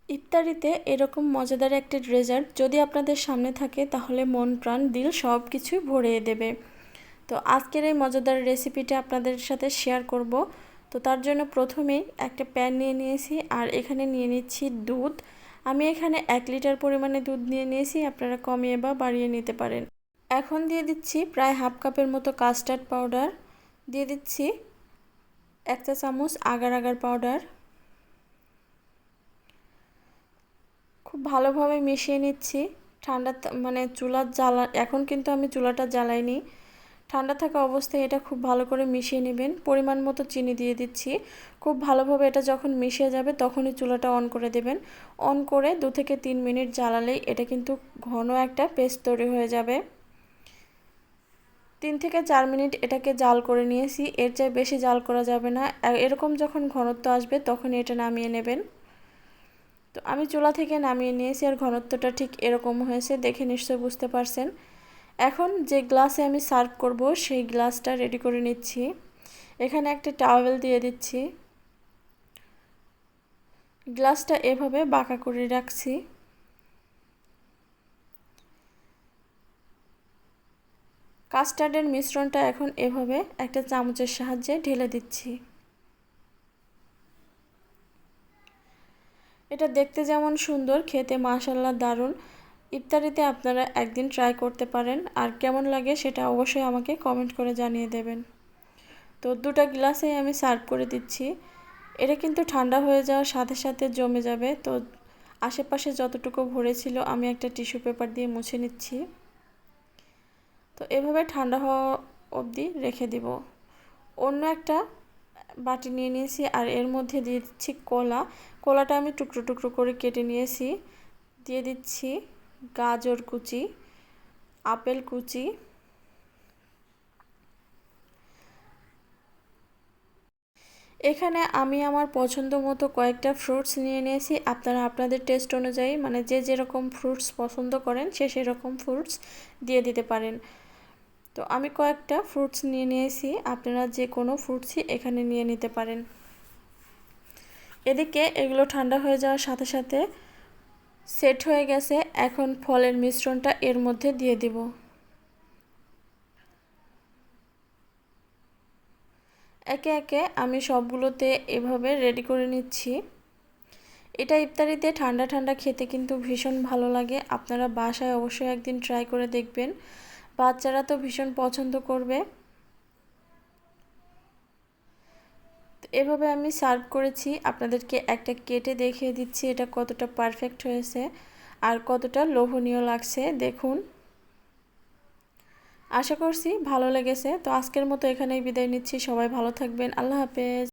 ইফতারিতে এরকম মজাদার একটা ডেজার্ট যদি আপনাদের সামনে থাকে তাহলে মন প্রাণ দিল সব কিছুই ভরিয়ে দেবে। তো আজকের এই মজাদার রেসিপিটা আপনাদের সাথে শেয়ার করব। তো তার জন্য প্রথমেই একটা প্যান নিয়ে নিয়েছি আর এখানে নিয়ে নিচ্ছি দুধ। আমি এখানে 1 লিটার পরিমাণে দুধ নিয়ে নিয়েছি, আপনারা কমিয়ে বা বাড়িয়ে নিতে পারেন। এখন দিয়ে দিচ্ছি প্রায় হাফ কাপের মতো কাস্টার্ড পাউডার, দিয়ে দিচ্ছি 1 চা চামচ আগার আগার পাউডার। খুব ভালোভাবে মিশিয়ে নিচ্ছি। ঠান্ডা মানে চুলার জ্বালা, এখন কিন্তু আমি চুলাটা জ্বালাইনি, ঠান্ডা থাকা অবস্থায় এটা খুব ভালো করে মিশিয়ে নেবেন। পরিমাণ মতো চিনি দিয়ে দিচ্ছি। খুব ভালোভাবে এটা যখন মিশে যাবে তখনই চুলাটা অন করে দেবেন। অন করে 2 থেকে 3 মিনিট জ্বালালেই এটা কিন্তু ঘন একটা পেস্ট তৈরি হয়ে যাবে। 3 থেকে 4 মিনিট এটাকে জাল করে নিয়েছি, এর চেয়ে বেশি জাল করা যাবে না। এরকম যখন ঘনত্ব আসবে তখন এটা নামিয়ে নেবেন। তো আমি চুলা থেকে নামিয়ে নিয়েছি আর ঘনত্বটা ঠিক এরকম হয়েছে, দেখে নিশ্চয়ই বুঝতে পারছেন। এখন যে গ্লাসে আমি সার্ভ করব সেই গ্লাসটা রেডি করে নিচ্ছি। এখানে একটা টাওয়েল দিয়ে দিচ্ছি, গ্লাসটা এভাবে বাঁকা করে রাখছি। কাস্টার্ডের মিশ্রণটা এখন এভাবে একটা চামচের সাহায্যে ঢেলে দিচ্ছি। এটা দেখতে যেমন সুন্দর, খেতে মাশাআল্লাহ দারুণ। ইফতারিতে আপনারা একদিন ট্রাই করতে পারেন, আর কেমন লাগে সেটা অবশ্যই আমাকে কমেন্ট করে জানিয়ে দেবেন। তো 2টা গ্লাসে আমি সার্ভ করে দিচ্ছি। এটা কিন্তু ঠান্ডা হয়ে যাওয়ার সাথে সাথে জমে যাবে। তো আশেপাশে যতটুকু ভরেছিল আমি একটা টিস্যু পেপার দিয়ে মুছে নিচ্ছি। তো এভাবে ঠান্ডা হওয়া অবধি রেখে দিব। অন্য একটা বাটি নিয়ে নিয়েছি আর এর মধ্যে দিয়ে দিচ্ছি কলা। কলাটা আমি টুকরো টুকরো করে কেটে নিয়েছি। দিয়ে দিচ্ছি গাজর কুচি, আপেল কুচি, এখানে আমি আমার পছন্দ মতো কয়েকটা ফ্রুটস নিয়ে নিয়েছি। আপনারা আপনাদের টেস্ট অনুযায়ী, মানে যে যেরকম ফ্রুটস পছন্দ করেন সে সেরকম ফ্রুটস দিয়ে দিতে পারেন। তো আমি কয়েকটা ফ্রুটস নিয়ে নিয়েছি, আপনারা যে কোনো ফ্রুটসই এখানে নিয়ে নিতে পারেন। এদিকে এগুলো ঠান্ডা হয়ে যাওয়ার সাথে সাথে সেট হয়ে গেছে। এখন ফলের মিশ্রণটা এর মধ্যে দিয়ে দিব। একে একে আমি সবগুলোতে এভাবে রেডি করে নিচ্ছি। এটা ইফতারিতে ঠান্ডা ঠান্ডা খেতে কিন্তু ভীষণ ভালো লাগে। আপনারা বাসায় অবশ্যই একদিন ট্রাই করে দেখবেন, বাচ্চারা তো ভীষণ পছন্দ করবে। এভাবে আমি সার্ভ করেছি, আপনাদেরকে একটা কেটে দেখিয়ে দিচ্ছি এটা কতটা পারফেক্ট হয়েছে আর কতটা লোভনীয় লাগছে দেখুন। আশা করছি ভালো লেগেছে। তো আজকের মতো এখানেই বিদায় নিচ্ছি। সবাই ভালো থাকবেন। আল্লাহ হাফেজ।